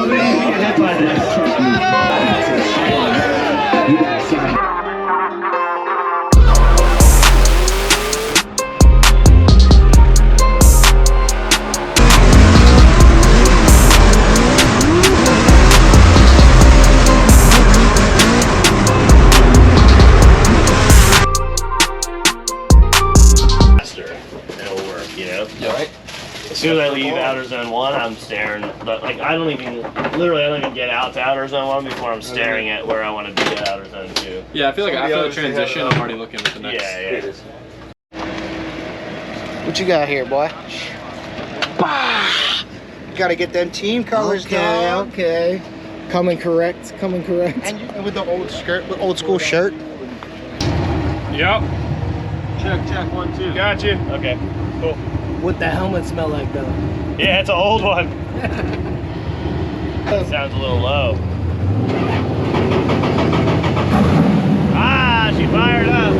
get hit by As soon as I leave outer zone 1, I'm staring. But like I don't even get out to outer zone 1 before I'm staring at where I want to be at outer zone 2. Yeah, I feel like after the transition, I'm already looking at the next. Yeah. What you got here, boy? Bah! Gotta get them team colors down. Okay. Coming correct. And with the old skirt, with old school shirt. Yep. Check 1, 2. Got you. Okay. Cool. What the helmet smell like though? Yeah, it's an old one. Sounds a little low. Ah, she fired up.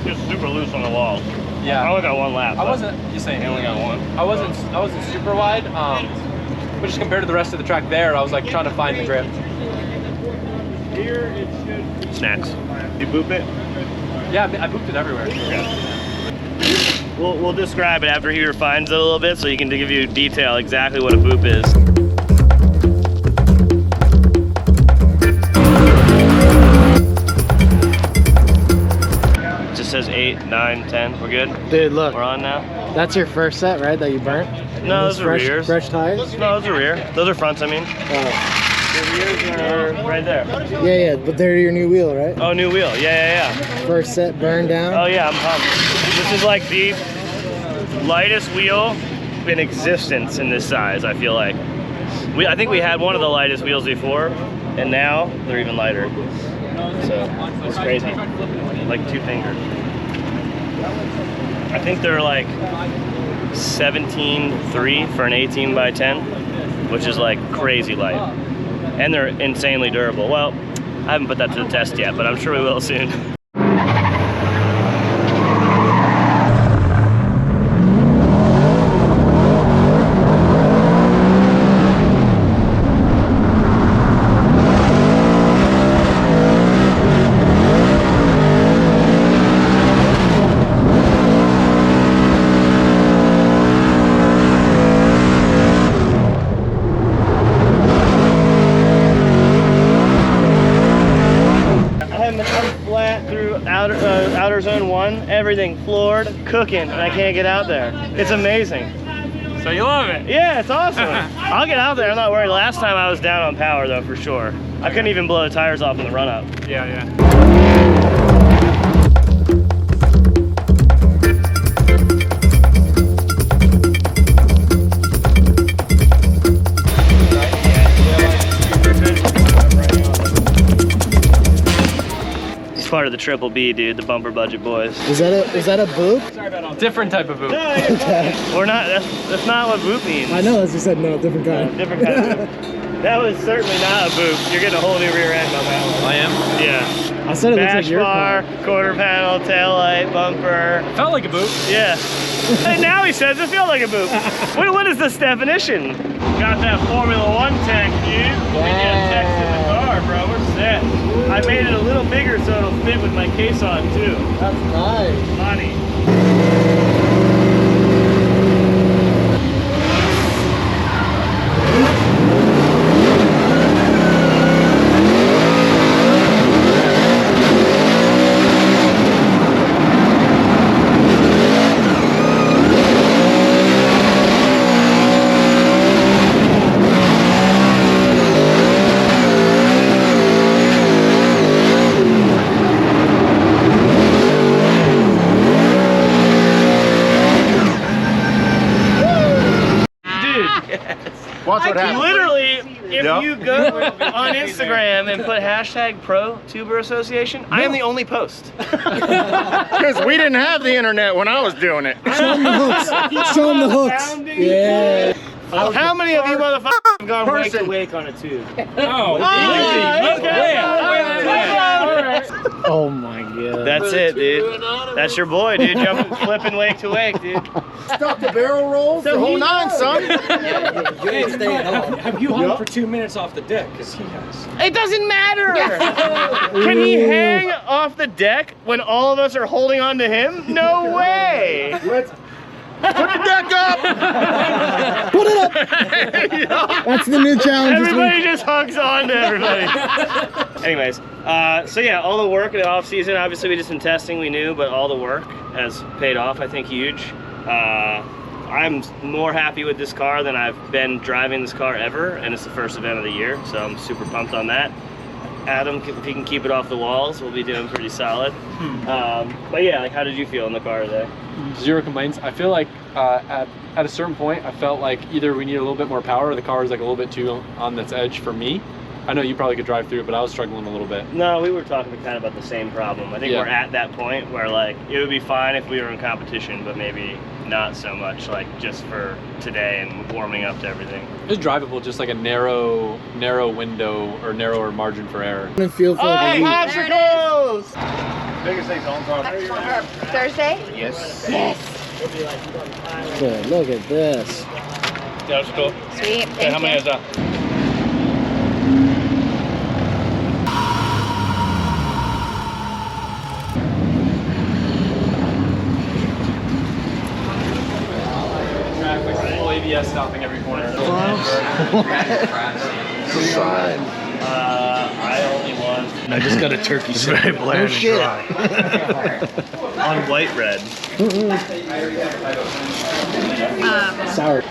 Just super loose on the walls. Yeah. I only got 1 lap. I wasn't. You saying I only got 1. I wasn't super wide. But just compared to the rest of the track there, I was like trying to find the drift. Here it should. Snacks. You boop it? Yeah, I booped it everywhere. Okay. We'll describe it after he refines it a little bit, so he can give you detail exactly what a boop is. Says 8, 9, 10. We're good? Dude, look. We're on now? That's your first set, right? That you burnt? No, those are rears. Fresh tires? No, those are rear. Those are fronts, I mean. Oh. The rears are right there. Yeah, but they're your new wheel, right? Oh, new wheel. Yeah. First set burned down? Oh, yeah, I'm pumped. This is like the lightest wheel in existence in this size, I feel like. I think we had one of the lightest wheels before, and now they're even lighter. So, it's crazy. Like 2 fingers. I think they're like 17.3 for an 18 by 10, which is like crazy light. And they're insanely durable. Well, I haven't put that to the test yet, but I'm sure we will soon. Outer zone 1, everything floored, cooking, and I can't get out there. It's amazing. So you love it? Yeah, it's awesome. I'll get out there, I'm not worried. Last time I was down on power though, for sure. I couldn't even blow the tires off in the run up. Yeah. Part of the Triple B, dude, the Bumper Budget Boys. Is that a boop? Different type of boop. No, we're not. That's not what boop means. I know, as you said, no, different kind. Different kind of boop. That was certainly not a boop. You're getting a whole new rear end on that one. I am? Yeah. I said it looks like your car. Quarter panel, tail light, bumper. Felt like a boop. Yeah. And now he says it felt like a boop. What is this definition? Got that Formula 1 tech, dude. We get text in the car, bro. We're set. I made it a little bigger so it'll fit with my case on too. That's nice. Money. Watch what happens. Literally, if you go on Instagram and put hashtag Pro Tuber Association, I am the only post. Because we didn't have the internet when I was doing it. Show him the hooks. Show him the hooks. Yeah. How many of you motherfuckers have gone wake to wake on a tube? Oh my god. That's it, dude. That's your boy, dude. Jumping, flipping wake to wake, dude. Stop the barrel rolls, the whole nine, son. Have you hung for 2 minutes off the deck? Because he has. It doesn't matter. Can he hang off the deck when all of us are holding on to him? No way. Put the deck up. Put it up. That's the new challenge this Everybody week. just hugs on to everybody. Anyways, so yeah, all the work in the off season, obviously we did some testing, we knew, but all the work has paid off, I think, huge. I'm more happy with this car than I've been driving this car ever, and it's the first event of the year, so I'm super pumped on that. Adam, if he can keep it off the walls, we'll be doing pretty solid. But yeah, like, how did you feel in the car today? Zero complaints. I feel like at a certain point, I felt like either we need a little bit more power or the car is like a little bit too on its edge for me. I know you probably could drive through it, but I was struggling a little bit. No, we were talking kind of about the same problem. I think we're at that point where, like, it would be fine if we were in competition, but maybe not so much, like, just for today and warming up to everything. It's drivable, just like a narrow window or narrower margin for error. I feel for like obstacles! Biggest thing's on car. Thursday? Yes. Yes. Good, look at this. Yeah, that's cool. Sweet. Okay, how many is that? Full ABS stopping every corner. I only want. I just got a turkey. It's very bland and dry. On white bread. Sour.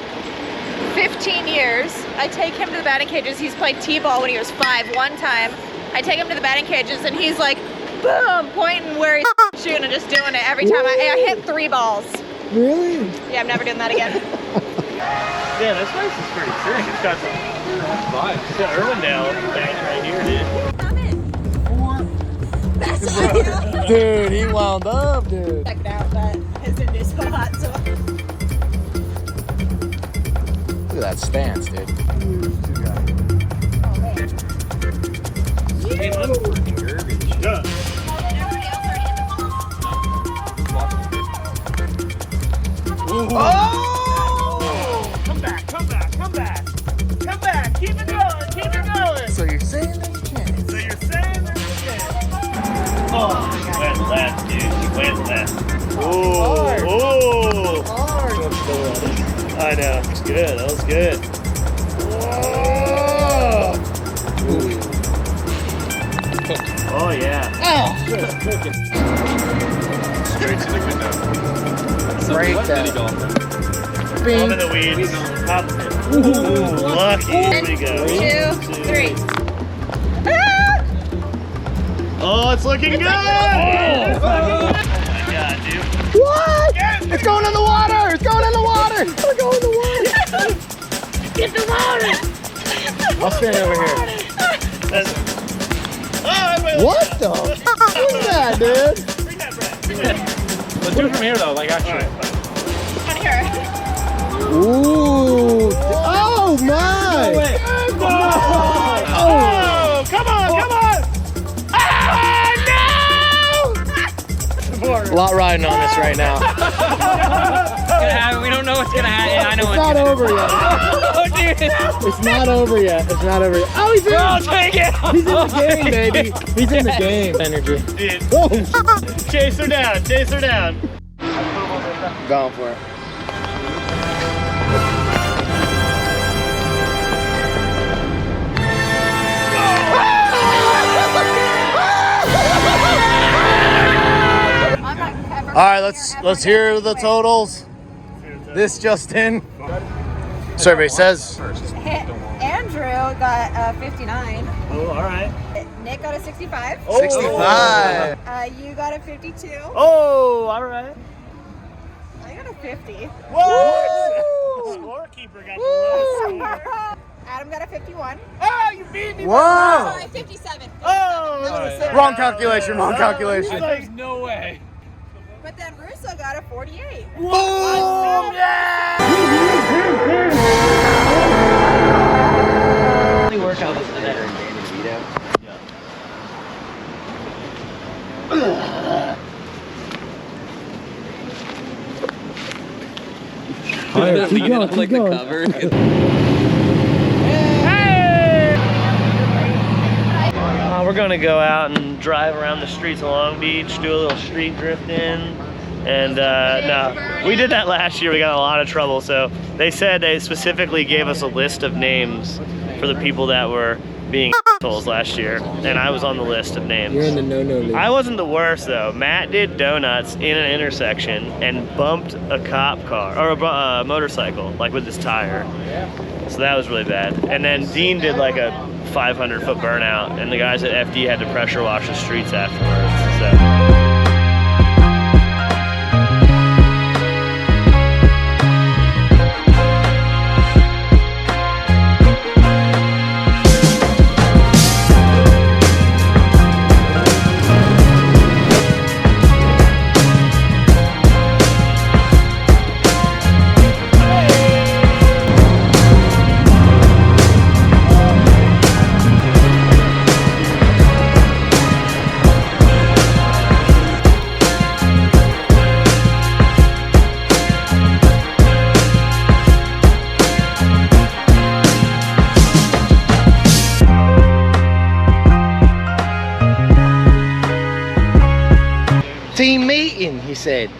15 years. I take him to the batting cages. He's played t-ball when he was 5 one time. I take him to the batting cages and he's like, boom, pointing where he's shooting and just doing it every time. I hit 3 balls. Really? Yeah, I'm never doing that again. Yeah, this place is pretty sick. It's got some vibes. It's got Irwindale bank right here, dude. Dude, he wound up, dude. Check it out, but his dude is so hot, so. Look at that stance, dude. Yeah. Oh! Come back, come back, come back. Come back, keep it going, keep it going. So you're saying there's a chance? So you're saying there's a chance. Oh, she went left, dude. She went left. Ooh, ooh. I know. It's good. That was good. Whoa. Oh, yeah. Straight to the window. Right Let there. Diddy go. Up in the weeds. Pop it. Ooh, lucky. Here we go. 1, 2, 3. Oh, it's looking good. Oh, my God, dude. What? It's going in the water! It's going in the water! It's going in the water! Get the water! I'll stand over here. What the? Look at that, dude! Bring that bread. Bring that. Let's do it from here though, like actually. On here. Ooh. Oh my! Oh, come on, come on! A lot riding on this right now. We don't know what's gonna happen. I know It's not over yet. Oh, dude. It's not over yet. It's not over yet. Oh, he's in. I'll take it. He's in the game, baby. He's in the game. Energy. Dude, Oh, chase her down, chase her down. Going for it. All right, let's hear the totals. This just in. Survey says Andrew got 59. Oh, all right. Nick got a 65. 65. You got a 52. Oh, all right. I got a 50. Whoa! Scorekeeper got the lowest score. Adam got a 51. Oh, you beat me. Whoa! 57. Oh, Wrong calculation, wrong calculation. There's no way. But then Russo got a 48. Boom! Yeah! Workout was today. Alright, keep going, keep going. We're gonna go out and drive around the streets of Long Beach, do a little street drifting, and no, we did that last year. We got in a lot of trouble. So they said they specifically gave us a list of names for the people that were being assholes last year, and I was on the list of names. You're in the no-no list. I wasn't the worst though. Matt did donuts in an intersection and bumped a cop car or a motorcycle, like with his tire. So that was really bad. And then Dean did like a 500-foot burnout, and the guys at FD had to pressure wash the streets afterwards. So. Team meeting, he said.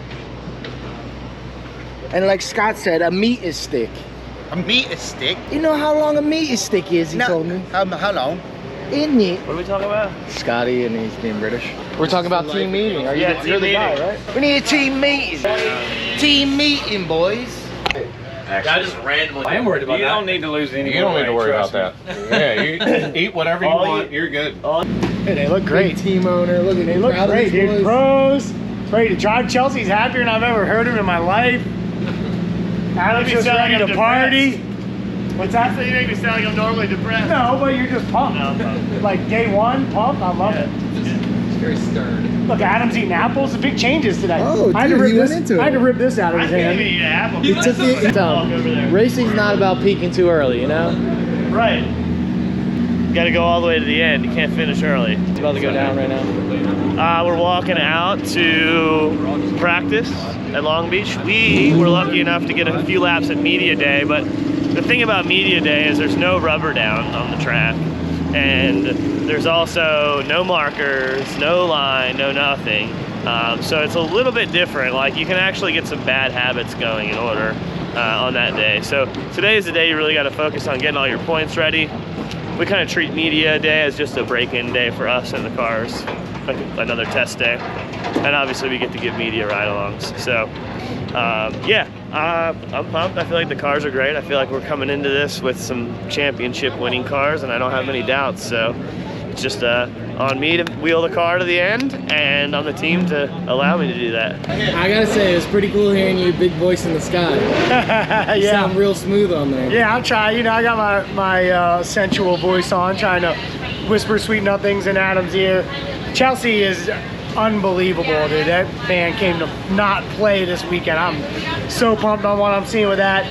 And like Scott said, a meat stick. A meat stick? You know how long a meat stick is, he told me. How long? Isn't it? What are we talking about? Scotty, and he's being British. We're talking about team meeting. Are you Yeah, you're team the guy, meeting. right? We need a team meeting. Team meeting, boys. I just randomly. I am worried about that. You don't need to lose any. You don't more need to weight, worry trust about me. Yeah, you eat whatever you All want. You're good. Hey, they look great. Team owner, look at They look proud of great, these dude. boys. Pros. Ready to drive. Chelsea's happier than I've ever heard him in my life. Adam's just ready to party. What's that? You make me sound like I'm normally depressed. No, but you're just pumped. No, I'm pumped. Like day one, pumped. I love it. It's very stern. Look, Adam's eating apples. The big changes today. Oh, I had to dude, rip he went this. into it. I had to rip this out of I his can't hand. even eat an apple. He took it. Walk over there. Racing's not about peaking too early, you know? Right. Got to go all the way to the end. You can't finish early. It's about to go down right now. We're walking out to practice at Long Beach. We were lucky enough to get a few laps at Media Day, but the thing about Media Day is there's no rubber down on the track, and there's also no markers, no line, no nothing. So it's a little bit different. Like, you can actually get some bad habits going in order on that day. So today is the day you really got to focus on getting all your points ready. We kind of treat Media Day as just a break-in day for us and the cars, like another test day. And obviously we get to give media ride-alongs. So yeah, I'm pumped. I feel like the cars are great. I feel like we're coming into this with some championship winning cars, and I don't have any doubts. So it's just on me to wheel the car to the end, and on the team to allow me to do that. I gotta say, it was pretty cool hearing you big voice in the sky. You Yeah. sound real smooth on there. Yeah, I'm trying. You know, I got my sensual voice on, trying to whisper sweet nothings in Adam's ear. Chelsea is unbelievable, dude. That man came to not play this weekend. I'm so pumped on what I'm seeing with that.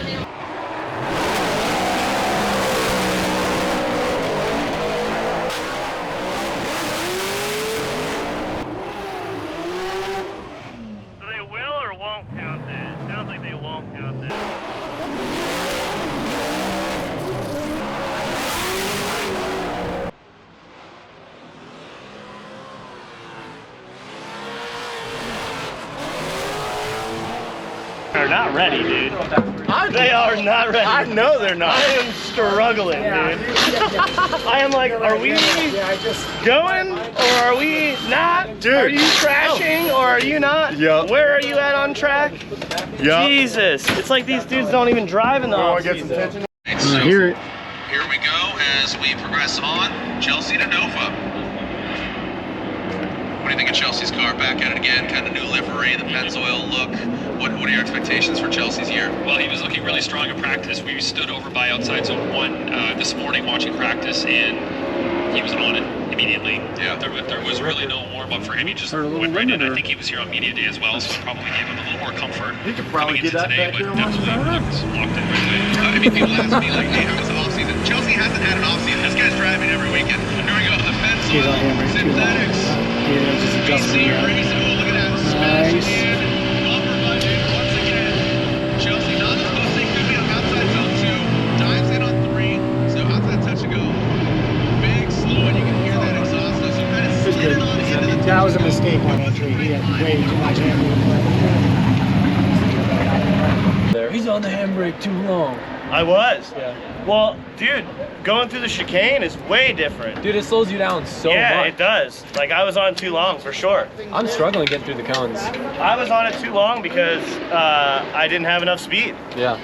So they will or won't count that? It sounds like they won't count that. They're not ready, dude. They are not ready. I know they're not. I am struggling, dude. I am like, are we going or are we not? Dude. Are you crashing or are you not? Yep. Where are you at on track? Yep. Jesus. It's like these dudes don't even drive in the off season. I hear it. Here we go as we progress on. Chelsea to Nova. do you think of Chelsea's car? Back at it again, kind of new livery, the Pennzoil look. What are your expectations for Chelsea's year? Well, he was looking really strong in practice. We stood over by outside zone 1 this morning watching practice, and he was on it immediately. Yeah. There was really no warm-up for him. He just went right in. I think he was here on media day as well, so it probably gave him a little more comfort. You could probably coming get into that today, back there but and watch definitely that. locked in right away. I mean, people ask me, like, hey, how was the offseason? Chelsea hasn't had an offseason. This guy's driving every weekend. Here we go, the He's on Pennzoil, hammer too long. synthetics, Yeah, just adjusting BC that. race. Oh, look at that. Nice. And upper budget once again. Chelsea not as close as they could be on outside zone 2. Dives in on 3. So outside touch and go. Big slow, and you can hear that exhaust. So kind of It was slid good. it on into the That was a mistake on entry. He had way too much handling. There, he's on the handbrake too long. I was. Yeah. Well, dude, going through the chicane is way different. Dude, it slows you down so Yeah, much. it does. Like, I was on too long for sure. I'm struggling getting through the cones. I was on it too long because I didn't have enough speed. Yeah.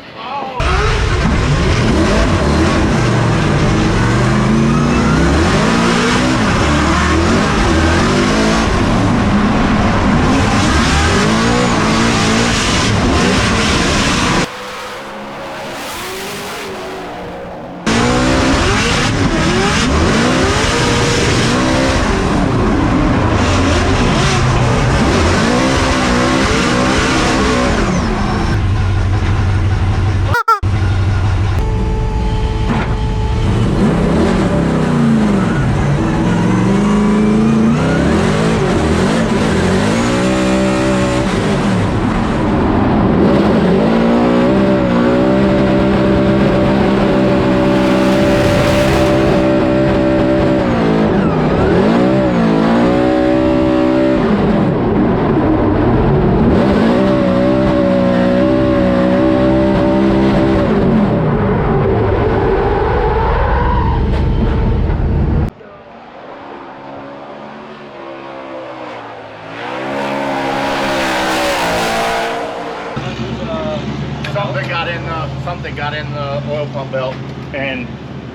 Something got in the oil pump belt and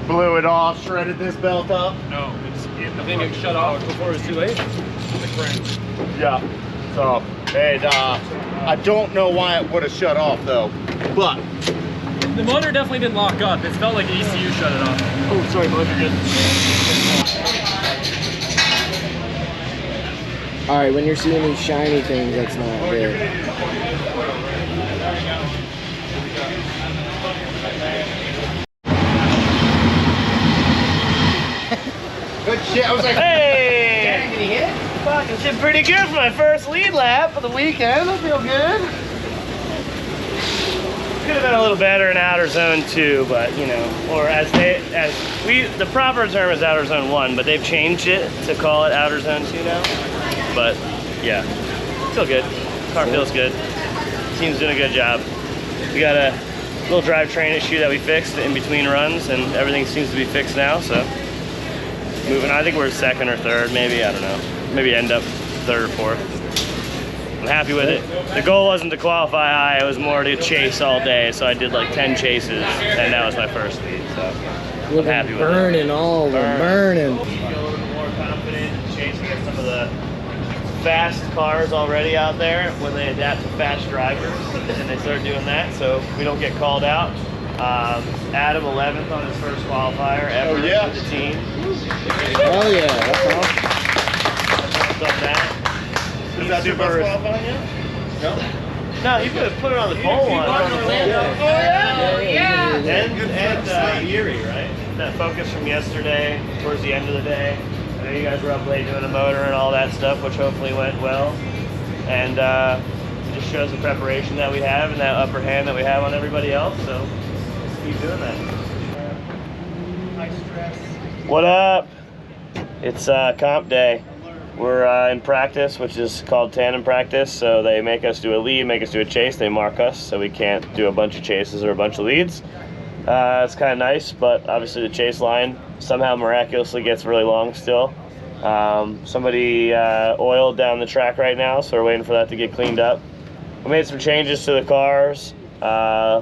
blew it off, shredded this belt up. No, it's I think it shut off before it was too late. Yeah. So it I don't know why it would have shut off though, but The motor definitely didn't lock up. It felt like the ECU shut it off. oh sorry, motor good. All right, when you're seeing these shiny things, that's not good. Good shit. I was like, Hey! dang, did he hit it? Fucking shit pretty good for my first lead lap of the weekend. I feel good. Could have been a little better in outer zone 2, but you know, or the proper term is outer zone 1, but they've changed it to call it outer zone 2 now. But yeah, feel good. Car feels good. Team's doing a good job. We got a little drivetrain issue that we fixed in between runs, and everything seems to be fixed now. So moving. I think we're second or third, maybe. I don't know. Maybe end up third or fourth. I'm happy with it. The goal wasn't to qualify high, it was more to chase all day. So I did like 10 chases, and that was my first lead. So I'm happy with it. Burning all of them, burning. Feel a little bit more confident chasing at some of the fast cars already out there when they adapt to fast drivers, and they start doing that, so we don't get called out. Adam 11th on his first qualifier ever Oh, yeah. with the team. Oh yeah, that's awesome. On that. Is that your best qualifying yet? No. No, you could have put it on the pole one. And Erie, right? That focus from yesterday, towards the end of the day. I know you guys were up late doing the motor and all that stuff, which hopefully went well. And it just shows the preparation that we have and that upper hand that we have on everybody else. So keep doing that. What up? It's comp day. We're in practice, which is called tandem practice. So they make us do a lead, make us do a chase. They mark us, so we can't do a bunch of chases or a bunch of leads. It's kind of nice, but obviously the chase line somehow miraculously gets really long still. Somebody oiled down the track right now, so we're waiting for that to get cleaned up. We made some changes to the cars.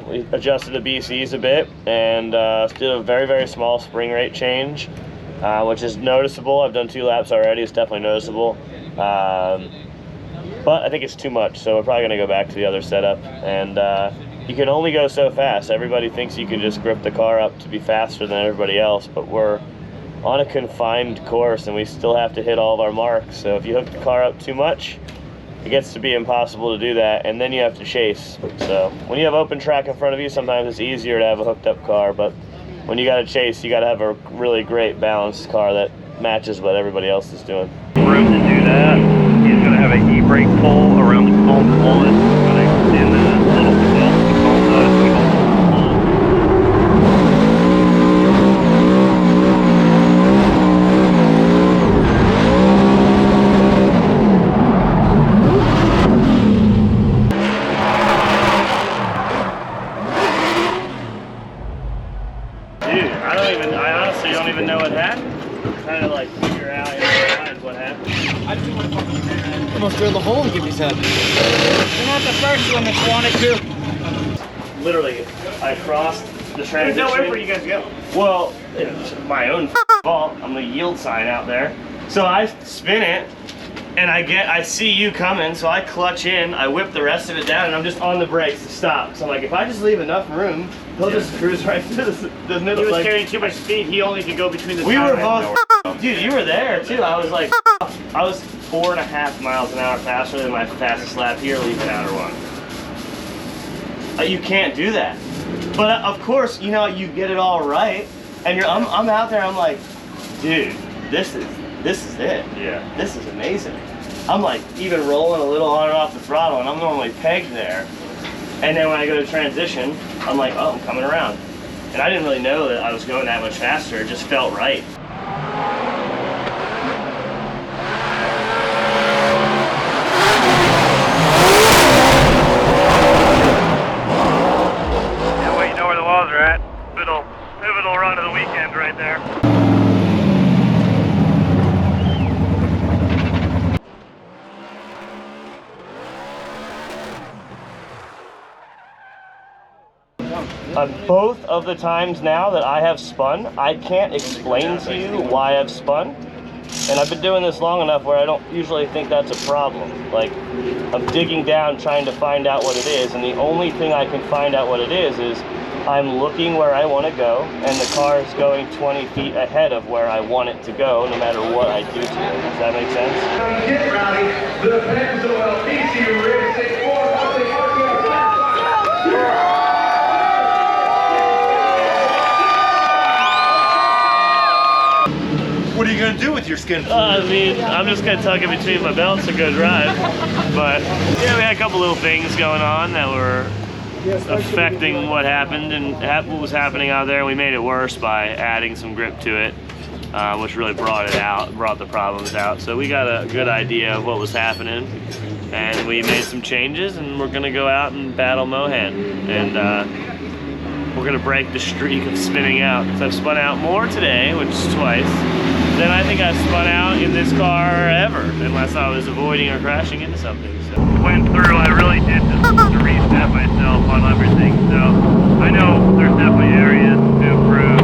We adjusted the BCs a bit and did a very, very small spring rate change, which is noticeable. I've done 2 laps already. It's definitely noticeable. But I think it's too much, so we're probably gonna go back to the other setup. And you can only go so fast. Everybody thinks you can just grip the car up to be faster than everybody else, but we're on a confined course and we still have to hit all of our marks. So if you hook the car up too much, it gets to be impossible to do that, and then you have to chase. So when you have open track in front of you, sometimes it's easier to have a hooked up car, but when you gotta chase, you gotta have a really great balanced car that matches what everybody else is doing. Room to do that. He's gonna have an e-brake pull around the comb wallet. Gonna extend the little belt to comb nose and pull. Dude, I honestly don't even know what happened. I'm trying to like figure out in my mind what happened. Almost drilled a hole in Gibby's head. You're not the first one that's wanted to. Literally, I crossed the transition. There's nowhere for you guys to go. Well, it's my own fault. I'm the yield sign out there. So I spin it, and I see you coming, so I clutch in, I whip the rest of it down, and I'm just on the brakes to stop. So I'm like, if I just leave enough room, he'll just cruise right through the middle. He was carrying too much speed. He only could go between the We were tires. both, dude, you were there too. I was like, I was 4.5 miles an hour faster than my fastest lap here leaving outer one. You can't do that. But of course, you know, you get it all right, and I'm out there, I'm like, dude, this is it. Yeah. This is amazing. I'm like even rolling a little on and off the throttle, and I'm normally pegged there. And then when I go to transition, I'm like, oh, I'm coming around. And I didn't really know that I was going that much faster. It just felt right. Yeah, well, you know where the walls are at. Pivotal run of the weekend right there. Both of the times now that I have spun, I can't explain to you why I've spun. And I've been doing this long enough where I don't usually think that's a problem. Like, I'm digging down trying to find out what it is, and the only thing I can find out what it is I'm looking where I want to go, and the car is going 20 feet ahead of where I want it to go, no matter what I do to it. Does that make sense? Get rowdy. The Pennzoil PC Racing 4 What are you gonna do with your skin? I mean, I'm just gonna tuck it between my belts and go drive. But yeah, we had a couple little things going on that were affecting what happened and what was happening out there. We made it worse by adding some grip to it, which really brought the problems out. So we got a good idea of what was happening, and we made some changes, and we're gonna go out and battle Mohan, and we're gonna break the streak of spinning out. Because I've spun out more today, which is twice, than I think I've spun out in this car ever, unless I was avoiding or crashing into something. So went through, I really did just reset myself on everything. So I know there's definitely areas to improve.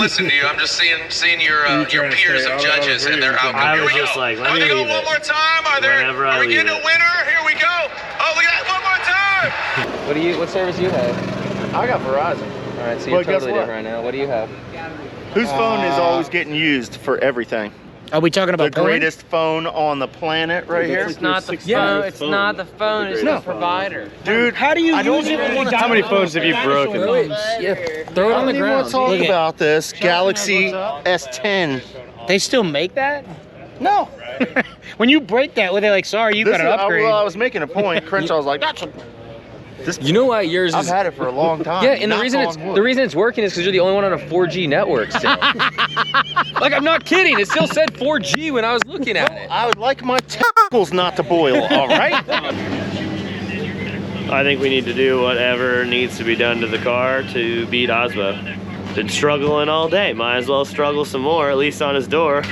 Listen to you. I'm just seeing your peers of judges and their outcome. I Here was we just go. like, let Are me we going leave one it. more time? Are we getting a winner? Here we go. Oh, look at that. One more time. What service do you have? I got Verizon. All right, so Well, you're guess totally what? different right now. What do you have? Whose phone is always getting used for everything? Are we talking The about porn? greatest phone on the planet right here? It's not the phone. It's not the phone. It's the provider. Dude, how do you use it? How many phones have you broken? Throw it. Yeah, throw it on the I don't even ground. want to talk Look at- about this. Galaxy S10. They still make that? No. When you break that, were they like, sorry, you got to upgrade? Well, I was making a point. Crenshaw was like, You know why yours is? I've had it for a long time. Yeah, and the Knock reason on it's wood. the reason it's working is because you're the only one on a 4G network still. Like, I'm not kidding. It still said 4G when I was looking at it. I would like my temples not to boil, all right? I think we need to do whatever needs to be done to the car to beat Osmo. Been struggling all day. Might as well struggle some more, at least on his door.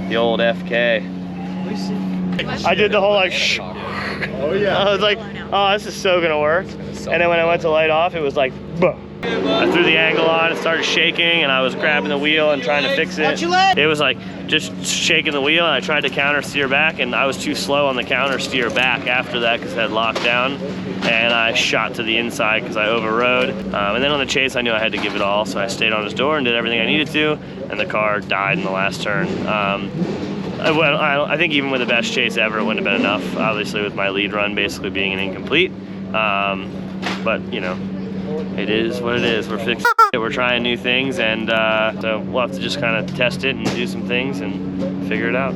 The old FK. I did the whole like shh. Oh yeah. I was like, oh, this is so gonna work. And then when I went to light off, it was like, bah. I threw the angle on, it started shaking, and I was grabbing the wheel and trying to fix it. It was like just shaking the wheel, and I tried to counter steer back, and I was too slow on the counter steer back after that because it had locked down, and I shot to the inside because I overrode. And then on the chase, I knew I had to give it all, so I stayed on his door and did everything I needed to, and the car died in the last turn. I think even with the best chase ever, it wouldn't have been enough, obviously, with my lead run basically being an incomplete. But, you know, it is what it is. We're fixing it, we're trying new things, and so we'll have to just kind of test it and do some things and figure it out.